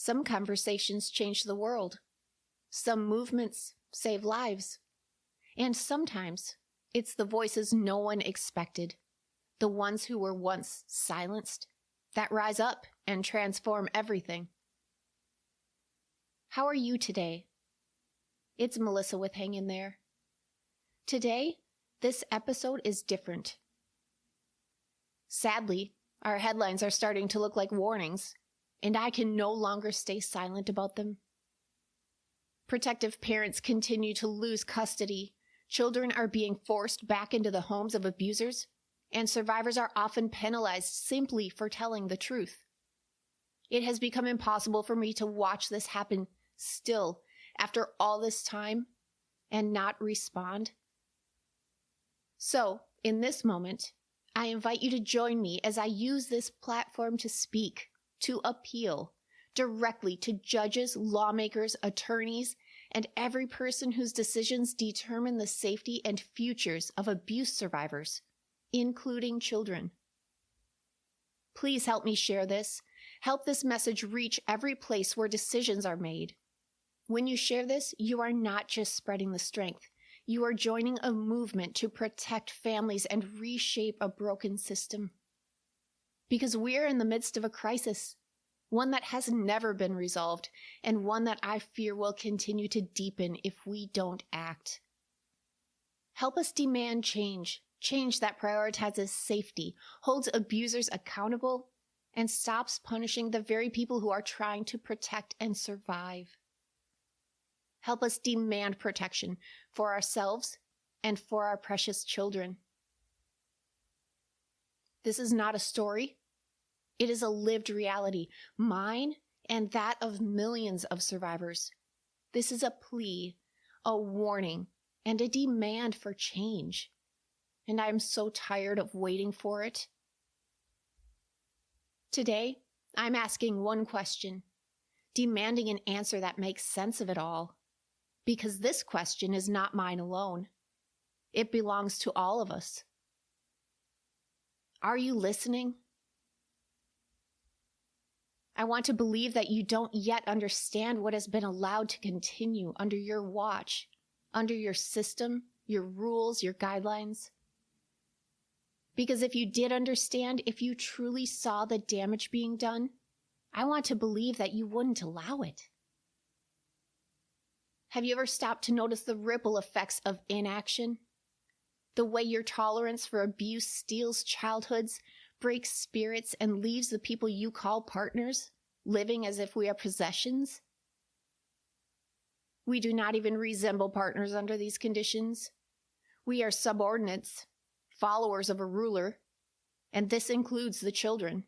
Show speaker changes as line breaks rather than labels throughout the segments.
Some conversations change the world. Some movements save lives. And sometimes it's the voices no one expected, the ones who were once silenced, that rise up and transform everything. How are you today? It's Melissa with Hang In There. Today, this episode is different. Sadly, our headlines are starting to look like warnings, and I can no longer stay silent about them. Protective parents continue to lose custody, children are being forced back into the homes of abusers, and survivors are often penalized simply for telling the truth. It has become impossible for me to watch this happen still after all this time and not respond. So, in this moment, I invite you to join me as I use this platform to speak, to appeal directly to judges, lawmakers, attorneys, and every person whose decisions determine the safety and futures of abuse survivors, including children. Please help me share this. Help this message reach every place where decisions are made. When you share this, you are not just spreading the strength. You are joining a movement to protect families and reshape a broken system. Because we're in the midst of a crisis, one that has never been resolved, and one that I fear will continue to deepen if we don't act. Help us demand change that prioritizes safety, holds abusers accountable, and stops punishing the very people who are trying to protect and survive. Help us demand protection for ourselves and for our precious children. This is not a story. It is a lived reality, mine and that of millions of survivors. This is a plea, a warning, and a demand for change. And I am so tired of waiting for it. Today, I'm asking one question, demanding an answer that makes sense of it all. Because this question is not mine alone. It belongs to all of us. Are you listening? I want to believe that you don't yet understand what has been allowed to continue under your watch, under your system, your rules, your guidelines. Because if you did understand, if you truly saw the damage being done, I want to believe that you wouldn't allow it. Have you ever stopped to notice the ripple effects of inaction? The way your tolerance for abuse steals childhoods, breaks spirits, and leaves the people you call partners living as if we are possessions? We do not even resemble partners under these conditions. We are subordinates, followers of a ruler, and this includes the children.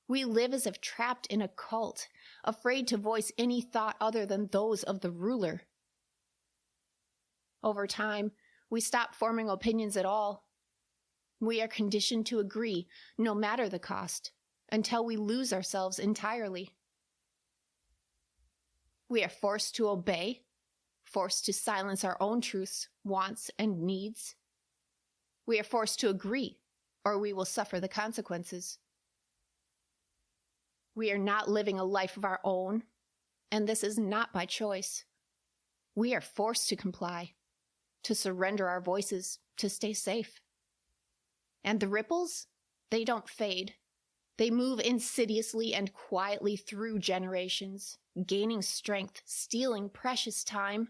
We live as if trapped in a cult, afraid to voice any thought other than those of the ruler. Over time, we stop forming opinions at all. We are conditioned to agree, no matter the cost, until we lose ourselves entirely. We are forced to obey, forced to silence our own truths, wants, and needs. We are forced to agree, or we will suffer the consequences. We are not living a life of our own, and this is not by choice. We are forced to comply, to surrender our voices, to stay safe. And the ripples, they don't fade. They move insidiously and quietly through generations, gaining strength, stealing precious time,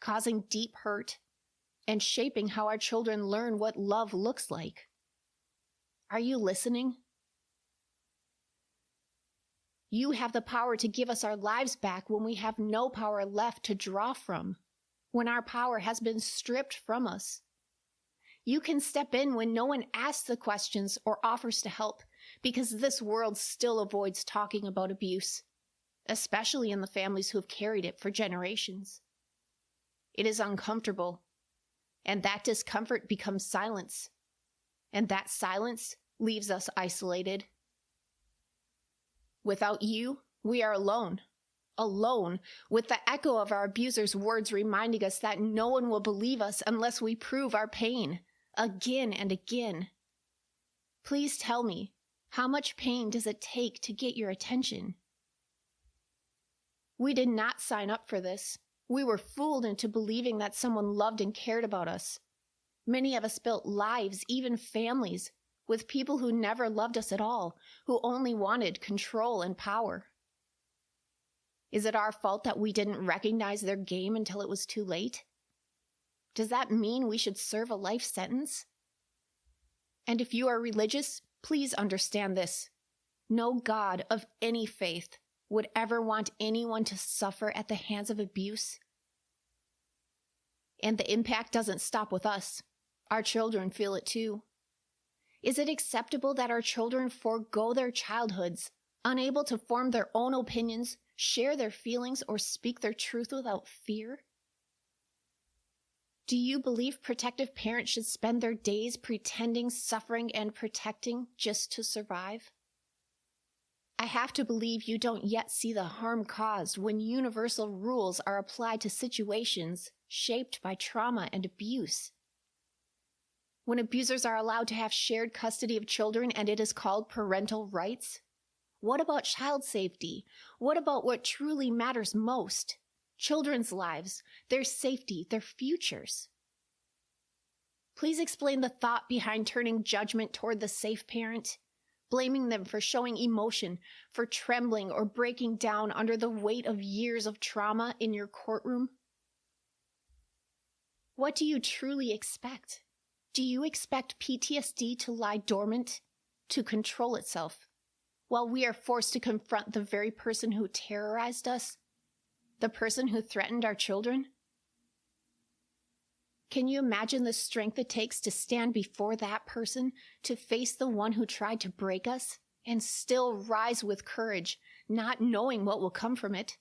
causing deep hurt, and shaping how our children learn what love looks like. Are you listening? You have the power to give us our lives back when we have no power left to draw from, when our power has been stripped from us. You can step in when no one asks the questions or offers to help, because this world still avoids talking about abuse, especially in the families who have carried it for generations. It is uncomfortable, and that discomfort becomes silence, and that silence leaves us isolated. Without you, we are alone, with the echo of our abuser's words reminding us that no one will believe us unless we prove our pain, again and again. Please tell me, how much pain does it take to get your attention? We did not sign up for this. We were fooled into believing that someone loved and cared about us. Many of us built lives, even families, with people who never loved us at all, who only wanted control and power. Is it our fault that we didn't recognize their game until it was too late? Does that mean we should serve a life sentence? And if you are religious, please understand this. No God of any faith would ever want anyone to suffer at the hands of abuse. And the impact doesn't stop with us. Our children feel it too. Is it acceptable that our children forego their childhoods, unable to form their own opinions, share their feelings, or speak their truth without fear? Do you believe protective parents should spend their days pretending, suffering, and protecting just to survive? I have to believe you don't yet see the harm caused when universal rules are applied to situations shaped by trauma and abuse. When abusers are allowed to have shared custody of children and it is called parental rights? What about child safety? What about what truly matters most? Children's lives, their safety, their futures. Please explain the thought behind turning judgment toward the safe parent, blaming them for showing emotion, for trembling or breaking down under the weight of years of trauma in your courtroom. What do you truly expect? Do you expect PTSD to lie dormant, to control itself, while we are forced to confront the very person who terrorized us? The person who threatened our children? Can you imagine the strength it takes to stand before that person, to face the one who tried to break us, and still rise with courage, not knowing what will come from it,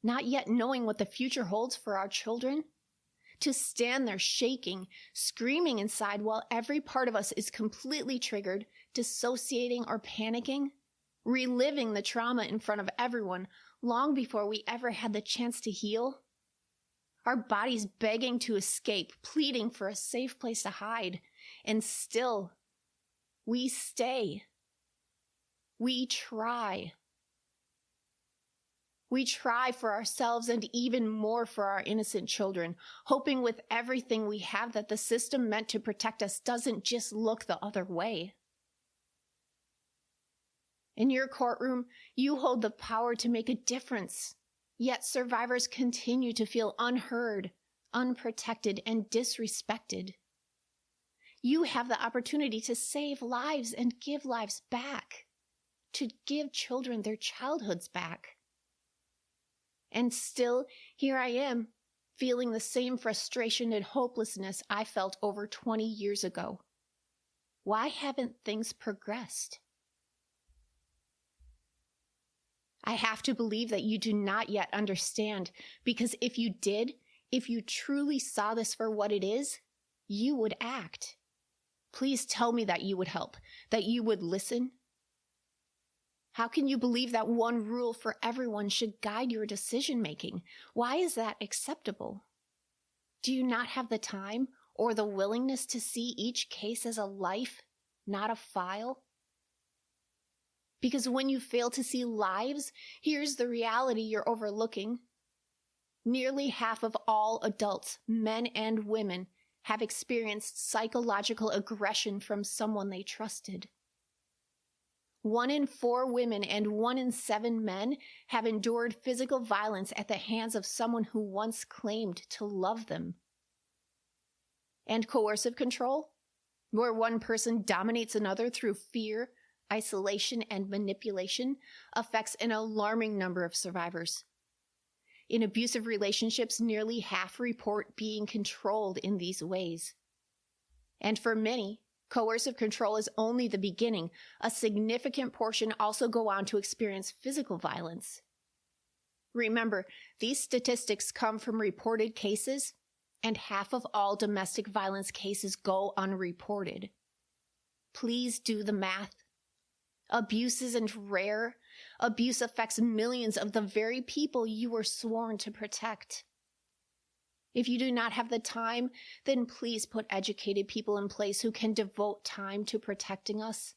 not yet knowing what the future holds for our children? To stand there shaking, screaming inside while every part of us is completely triggered, dissociating or panicking, reliving the trauma in front of everyone, long before we ever had the chance to heal? Our bodies begging to escape, pleading for a safe place to hide. And still, we stay. We try. We try for ourselves and even more for our innocent children, hoping with everything we have that the system meant to protect us doesn't just look the other way. In your courtroom, you hold the power to make a difference. Yet survivors continue to feel unheard, unprotected, and disrespected. You have the opportunity to save lives and give lives back, to give children their childhoods back. And still, here I am, feeling the same frustration and hopelessness I felt over 20 years ago. Why haven't things progressed? I have to believe that you do not yet understand, because if you did, if you truly saw this for what it is, you would act. Please tell me that you would help, that you would listen. How can you believe that one rule for everyone should guide your decision-making? Why is that acceptable? Do you not have the time or the willingness to see each case as a life, not a file? Because when you fail to see lives, here's the reality you're overlooking. Nearly half of all adults, men and women, have experienced psychological aggression from someone they trusted. 1 in 4 women and 1 in 7 men have endured physical violence at the hands of someone who once claimed to love them. And coercive control, where one person dominates another through fear, isolation, and manipulation, affects an alarming number of survivors. In abusive relationships, nearly half report being controlled in these ways. And for many, coercive control is only the beginning. A significant portion also go on to experience physical violence. Remember, these statistics come from reported cases, and half of all domestic violence cases go unreported. Please do the math. Abuse isn't rare. Abuse affects millions of the very people you were sworn to protect. If you do not have the time, then please put educated people in place who can devote time to protecting us.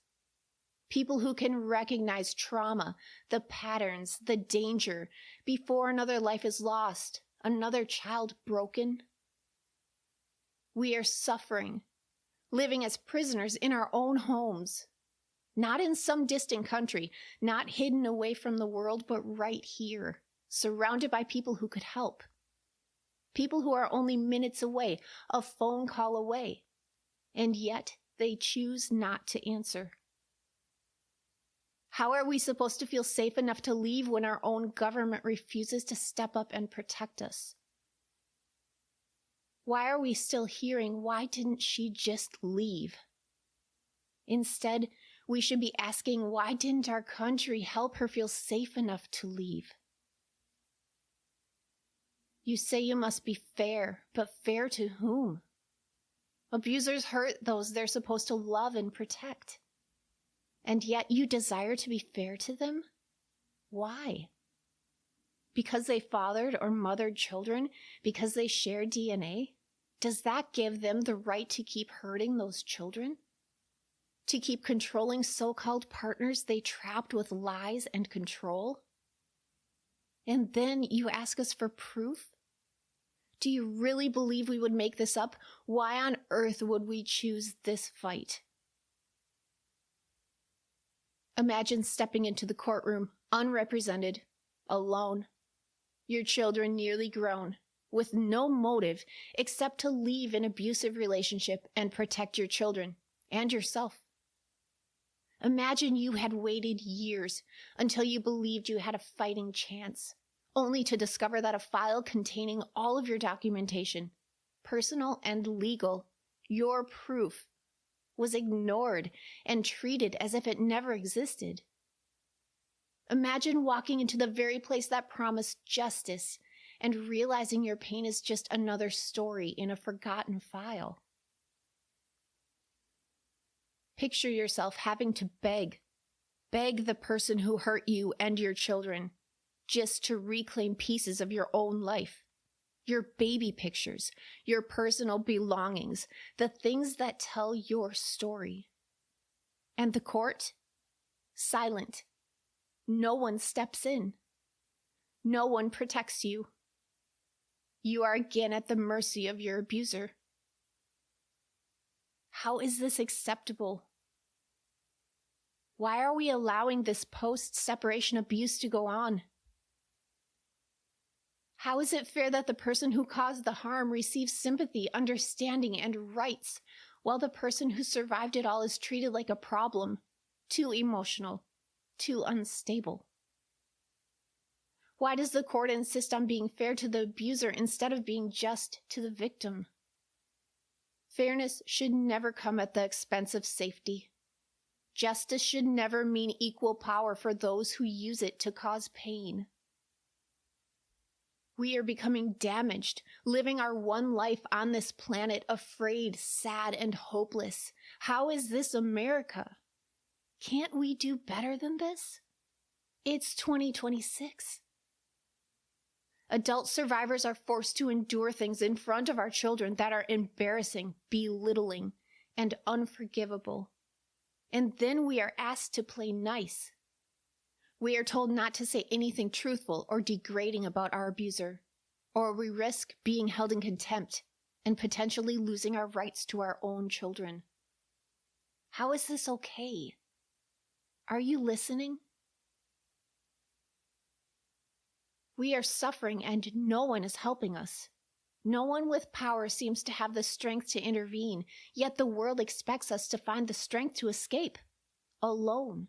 People who can recognize trauma, the patterns, the danger, before another life is lost, another child broken. We are suffering, living as prisoners in our own homes, not in some distant country, not hidden away from the world, but right here, surrounded by people who could help. People who are only minutes away, a phone call away, and yet they choose not to answer. How are we supposed to feel safe enough to leave when our own government refuses to step up and protect us? Why are we still hearing, why didn't she just leave? Instead, we should be asking, why didn't our country help her feel safe enough to leave? You say you must be fair, but fair to whom? Abusers hurt those they're supposed to love and protect. And yet you desire to be fair to them? Why? Because they fathered or mothered children? Because they share DNA? Does that give them the right to keep hurting those children? To keep controlling so-called partners they trapped with lies and control? And then you ask us for proof? Do you really believe we would make this up? Why on earth would we choose this fight? Imagine stepping into the courtroom, unrepresented, alone. Your children nearly grown, with no motive except to leave an abusive relationship and protect your children and yourself. Imagine you had waited years until you believed you had a fighting chance, only to discover that a file containing all of your documentation, personal and legal, your proof, was ignored and treated as if it never existed. Imagine walking into the very place that promised justice and realizing your pain is just another story in a forgotten file. Picture yourself having to beg the person who hurt you and your children, just to reclaim pieces of your own life. Your baby pictures, your personal belongings, the things that tell your story. And the court? Silent. No one steps in. No one protects you. You are again at the mercy of your abuser. How is this acceptable? Why are we allowing this post-separation abuse to go on? How is it fair that the person who caused the harm receives sympathy, understanding, and rights, while the person who survived it all is treated like a problem, too emotional, too unstable? Why does the court insist on being fair to the abuser instead of being just to the victim? Fairness should never come at the expense of safety. Justice should never mean equal power for those who use it to cause pain. We are becoming damaged, living our one life on this planet, afraid, sad, and hopeless. How is this America? Can't we do better than this? It's 2026. Adult survivors are forced to endure things in front of our children that are embarrassing, belittling, and unforgivable. And then we are asked to play nice. We are told not to say anything truthful or degrading about our abuser, or we risk being held in contempt and potentially losing our rights to our own children. How is this okay? Are you listening? We are suffering and no one is helping us. No one with power seems to have the strength to intervene, yet the world expects us to find the strength to escape, alone.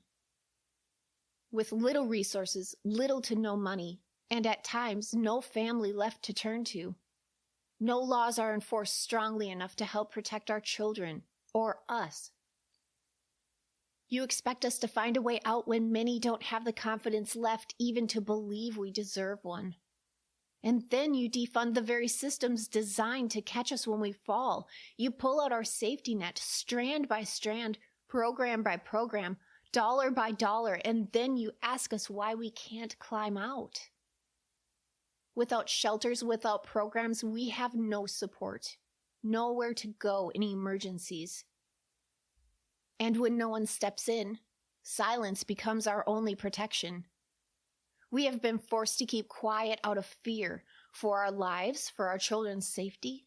With little resources, little to no money, and at times no family left to turn to. No laws are enforced strongly enough to help protect our children, or us. You expect us to find a way out when many don't have the confidence left even to believe we deserve one. And then you defund the very systems designed to catch us when we fall. You pull out our safety net, strand by strand, program by program, dollar by dollar, and then you ask us why we can't climb out. Without shelters, without programs, we have no support, nowhere to go in emergencies. And when no one steps in, Silence becomes our only protection. We have been forced to keep quiet out of fear for our lives, for our children's safety.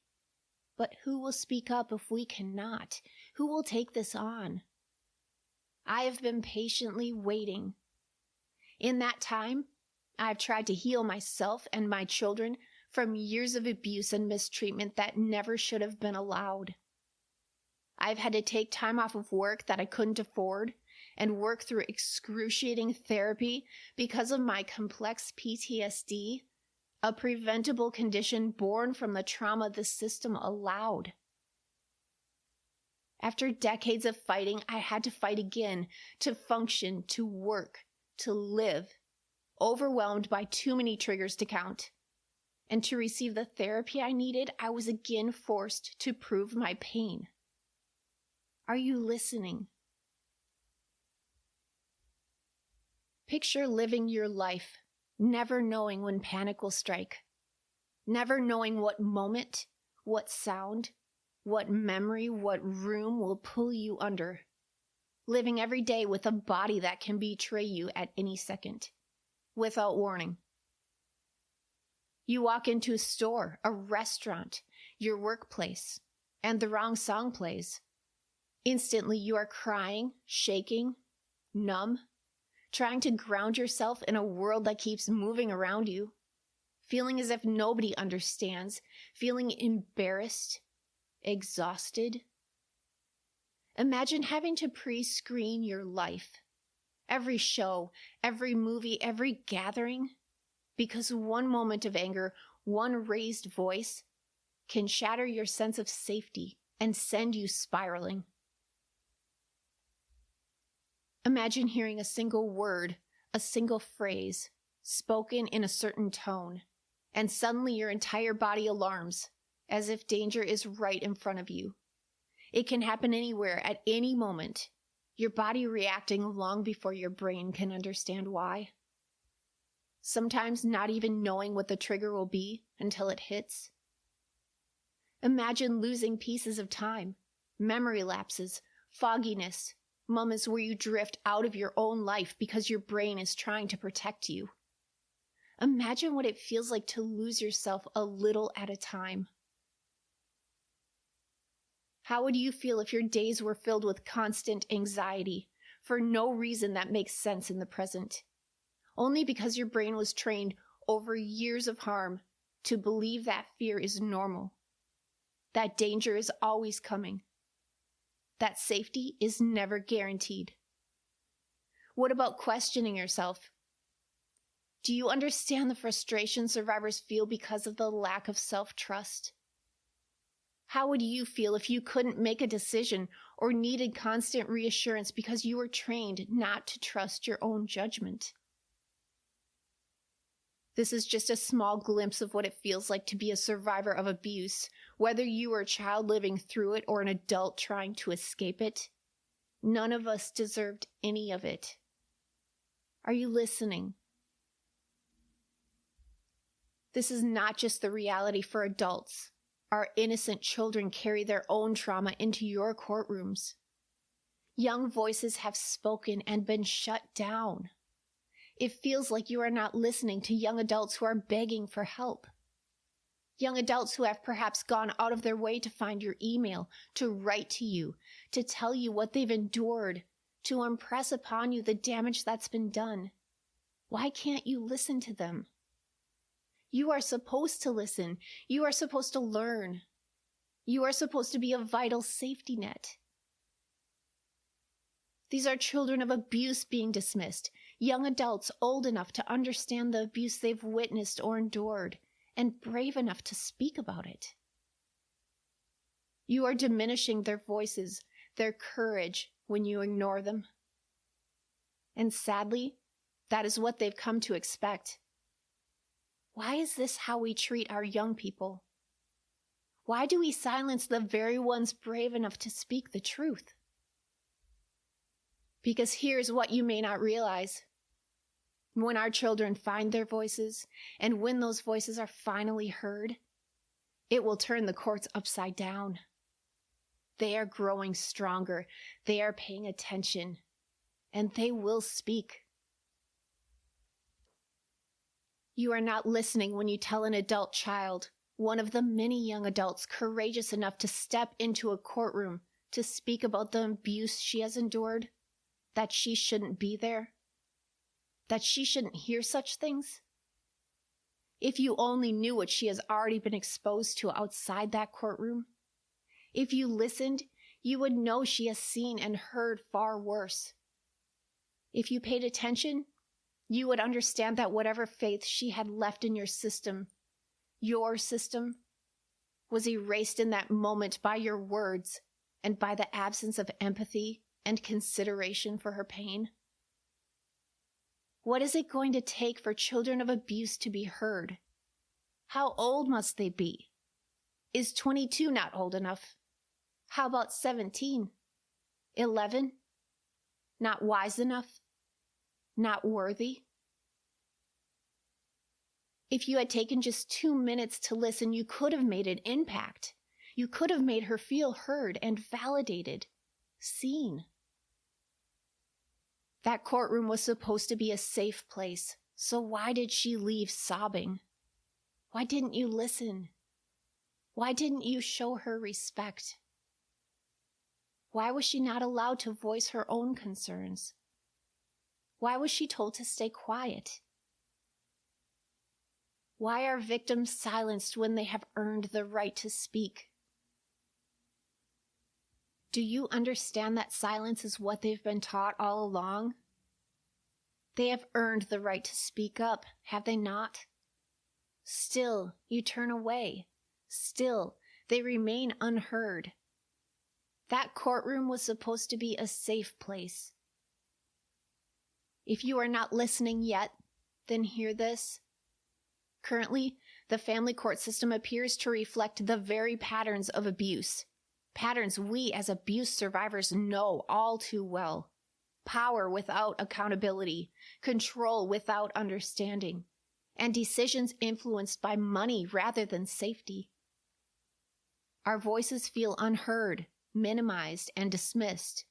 But who will speak up if we cannot? Who will take this on? I have been patiently waiting. In that time, I've tried to heal myself and my children from years of abuse and mistreatment that never should have been allowed. I've had to take time off of work that I couldn't afford and work through excruciating therapy because of my complex PTSD, a preventable condition born from the trauma the system allowed. After decades of fighting, I had to fight again to function, to work, to live, overwhelmed by too many triggers to count. And to receive the therapy I needed, I was again forced to prove my pain. Are you listening? Picture living your life, never knowing when panic will strike, never knowing what moment, what sound, what memory, what room will pull you under, living every day with a body that can betray you at any second, without warning. You walk into a store, a restaurant, your workplace, and the wrong song plays. Instantly, you are crying, shaking, numb, trying to ground yourself in a world that keeps moving around you, feeling as if nobody understands, feeling embarrassed, exhausted. Imagine having to pre-screen your life, every show, every movie, every gathering, because one moment of anger, one raised voice, can shatter your sense of safety and send you spiraling. Imagine hearing a single word, a single phrase, spoken in a certain tone, and suddenly your entire body alarms, as if danger is right in front of you. It can happen anywhere, at any moment, your body reacting long before your brain can understand why. Sometimes not even knowing what the trigger will be until it hits. Imagine losing pieces of time, memory lapses, fogginess, moments where you drift out of your own life because your brain is trying to protect you. Imagine what it feels like to lose yourself a little at a time. How would you feel if your days were filled with constant anxiety for no reason that makes sense in the present? Only because your brain was trained over years of harm to believe that fear is normal, that danger is always coming, that safety is never guaranteed. What about questioning yourself? Do you understand the frustration survivors feel because of the lack of self-trust? How would you feel if you couldn't make a decision or needed constant reassurance because you were trained not to trust your own judgment? This is just a small glimpse of what it feels like to be a survivor of abuse, whether you are a child living through it or an adult trying to escape it. None of us deserved any of it. Are you listening? This is not just the reality for adults. Our innocent children carry their own trauma into your courtrooms. Young voices have spoken and been shut down. It feels like you are not listening to young adults who are begging for help. Young adults who have perhaps gone out of their way to find your email, to write to you, to tell you what they've endured, to impress upon you the damage that's been done. Why can't you listen to them? You are supposed to listen. You are supposed to learn. You are supposed to be a vital safety net. These are children of abuse being dismissed, young adults old enough to understand the abuse they've witnessed or endured, and brave enough to speak about it. You are diminishing their voices, their courage, when you ignore them. And sadly, that is what they've come to expect. Why is this how we treat our young people? Why do we silence the very ones brave enough to speak the truth? Because here's what you may not realize. When our children find their voices, and when those voices are finally heard, it will turn the courts upside down. They are growing stronger. They are paying attention. and they will speak. You are not listening when you tell an adult child, one of the many young adults courageous enough to step into a courtroom to speak about the abuse she has endured, that she shouldn't be there, that she shouldn't hear such things. If you only knew what she has already been exposed to outside that courtroom, if you listened, you would know she has seen and heard far worse. If you paid attention, you would understand that whatever faith she had left in your system, was erased in that moment by your words and by the absence of empathy and consideration for her pain. What is it going to take for children of abuse to be heard? How old must they be? Is 22 not old enough? How about 17? 11? Not wise enough? Not worthy? If you had taken just 2 minutes to listen, you could have made an impact. You could have made her feel heard and validated, seen. That courtroom was supposed to be a safe place, so why did she leave sobbing? Why didn't you listen? Why didn't you show her respect? Why was she not allowed to voice her own concerns? Why was she told to stay quiet? Why are victims silenced when they have earned the right to speak? Do you understand that silence is what they've been taught all along? They have earned the right to speak up, have they not? Still, you turn away. Still, they remain unheard. That courtroom was supposed to be a safe place. If you are not listening yet, then hear this. Currently, the family court system appears to reflect the very patterns of abuse, patterns we as abuse survivors know all too well. Power without accountability, control without understanding, and decisions influenced by money rather than safety. Our voices feel unheard, minimized, and dismissed.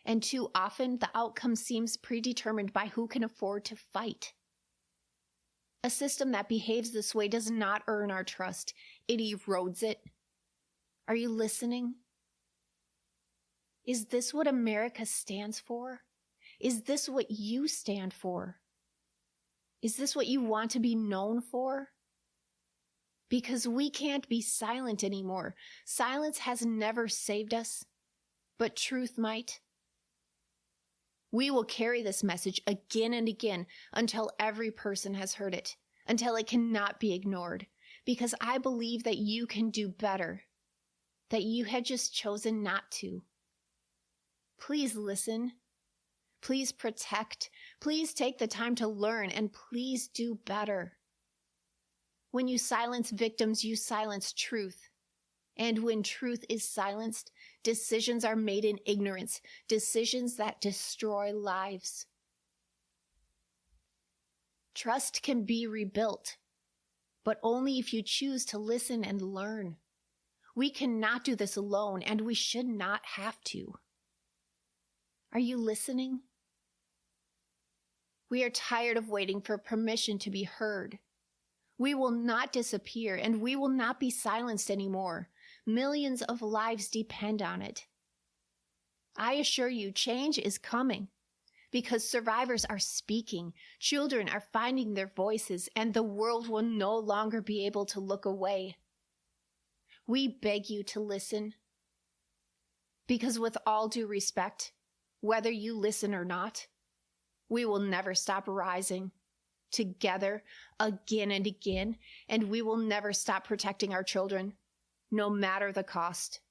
And too often, the outcome seems predetermined by who can afford to fight. A system that behaves this way does not earn our trust. It erodes it. Are you listening? Is this what America stands for? Is this what you stand for? Is this what you want to be known for? Because we can't be silent anymore. Silence has never saved us, but truth might. We will carry this message again and again until every person has heard it, until it cannot be ignored, because I believe that you can do better, that you had just chosen not to. Please listen. Please protect. Please take the time to learn, and please do better. When you silence victims, you silence truth. And when truth is silenced, decisions are made in ignorance, decisions that destroy lives. Trust can be rebuilt, but only if you choose to listen and learn. We cannot do this alone, and we should not have to. Are you listening? We are tired of waiting for permission to be heard. We will not disappear, and we will not be silenced anymore. Millions of lives depend on it. I assure you, change is coming because survivors are speaking, children are finding their voices, and the world will no longer be able to look away. We beg you to listen, because with all due respect, whether you listen or not, we will never stop rising together again and again, and we will never stop protecting our children, no matter the cost.